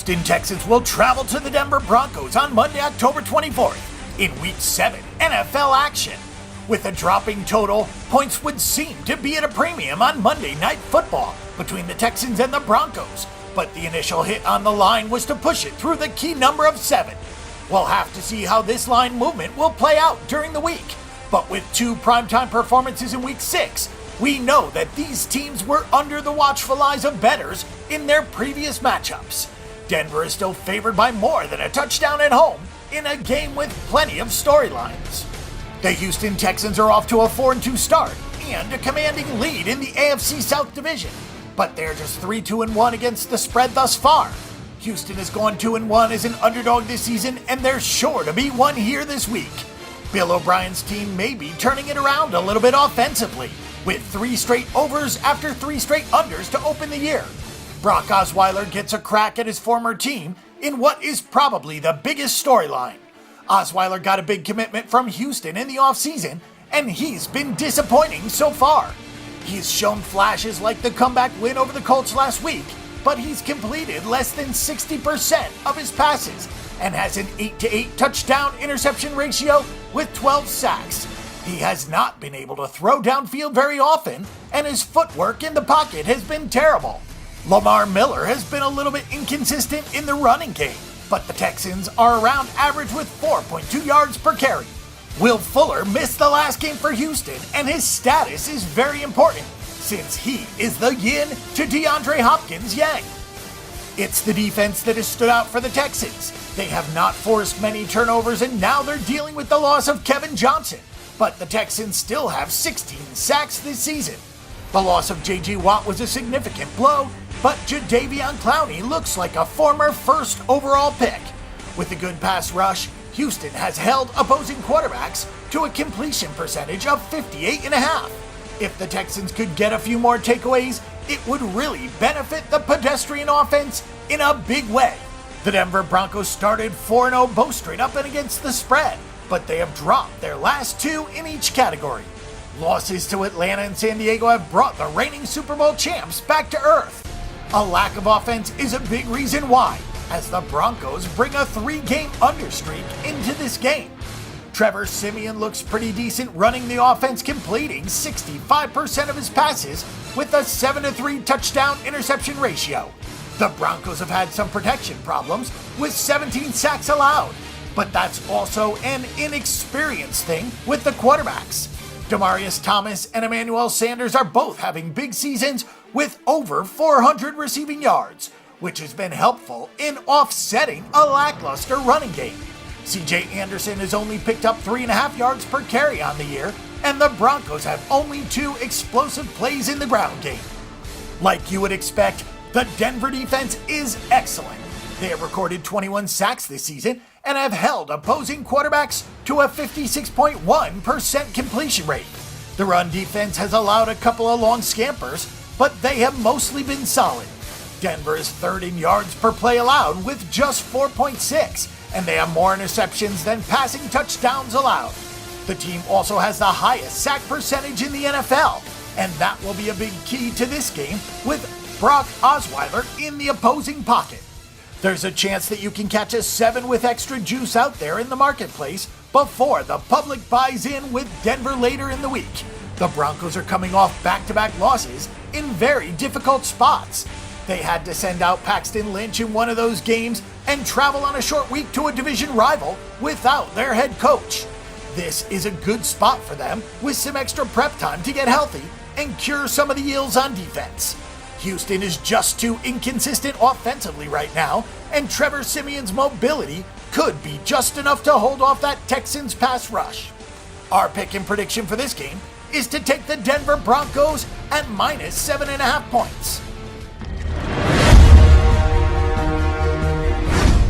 Houston Texans will travel to the Denver Broncos on Monday, October 24th in Week 7 NFL action. With a dropping total, points would seem to be at a premium on Monday Night Football between the Texans and the Broncos, but the initial hit on the line was to push it through the key number of 7. We'll have to see how this line movement will play out during the week, but with 2 primetime performances in Week 6, we know that these teams were under the watchful eyes of bettors in their previous matchups. Denver is still favored by more than a touchdown at home in a game with plenty of storylines. The Houston Texans are off to a 4-2 start and a commanding lead in the AFC South Division, but they're just 3-2-1 against the spread thus far. Houston has gone 2-1 as an underdog this season, and they're sure to be one here this week. Bill O'Brien's team may be turning it around a little bit offensively, with 3 straight overs after 3 straight unders to open the year. Brock Osweiler gets a crack at his former team in what is probably the biggest storyline. Osweiler got a big commitment from Houston in the offseason, and he's been disappointing so far. He's shown flashes like the comeback win over the Colts last week, but he's completed less than 60% of his passes and has an 8-8 touchdown interception ratio with 12 sacks. He has not been able to throw downfield very often, and his footwork in the pocket has been terrible. Lamar Miller has been a little bit inconsistent in the running game, but the Texans are around average with 4.2 yards per carry. Will Fuller missed the last game for Houston, and his status is very important since he is the yin to DeAndre Hopkins' yang. It's the defense that has stood out for the Texans. They have not forced many turnovers, and now they're dealing with the loss of Kevin Johnson. But the Texans still have 16 sacks this season. The loss of J.J. Watt was a significant blow, but Jadeveon Clowney looks like a former first overall pick. With a good pass rush, Houston has held opposing quarterbacks to a completion percentage of 58.5%. If the Texans could get a few more takeaways, it would really benefit the pedestrian offense in a big way. The Denver Broncos started 4-0 both straight up and against the spread, but they have dropped their last 2 in each category. Losses to Atlanta and San Diego have brought the reigning Super Bowl champs back to earth. A lack of offense is a big reason why, as the Broncos bring a 3-game understreak into this game. Trevor Siemian looks pretty decent running the offense, completing 65% of his passes with a 7-3 touchdown interception ratio. The Broncos have had some protection problems with 17 sacks allowed, but that's also an inexperienced thing with the quarterbacks. Demaryius Thomas and Emmanuel Sanders are both having big seasons with over 400 receiving yards, which has been helpful in offsetting a lackluster running game. C.J. Anderson has only picked up 3.5 yards per carry on the year, and the Broncos have only 2 explosive plays in the ground game. Like you would expect, the Denver defense is excellent. They have recorded 21 sacks this season and have held opposing quarterbacks to a 56.1% completion rate. The run defense has allowed a couple of long scampers, but they have mostly been solid. Denver is 3rd in yards per play allowed with just 4.6, and they have more interceptions than passing touchdowns allowed. The team also has the highest sack percentage in the NFL, and that will be a big key to this game with Brock Osweiler in the opposing pocket. There's a chance that you can catch a 7 with extra juice out there in the marketplace before the public buys in with Denver later in the week. The Broncos are coming off back-to-back losses in very difficult spots. They had to send out Paxton Lynch in one of those games and travel on a short week to a division rival without their head coach. This is a good spot for them with some extra prep time to get healthy and cure some of the ills on defense. Houston is just too inconsistent offensively right now, and Trevor Siemian's mobility could be just enough to hold off that Texans pass rush. Our pick and prediction for this game is to take the Denver Broncos at -7.5 points.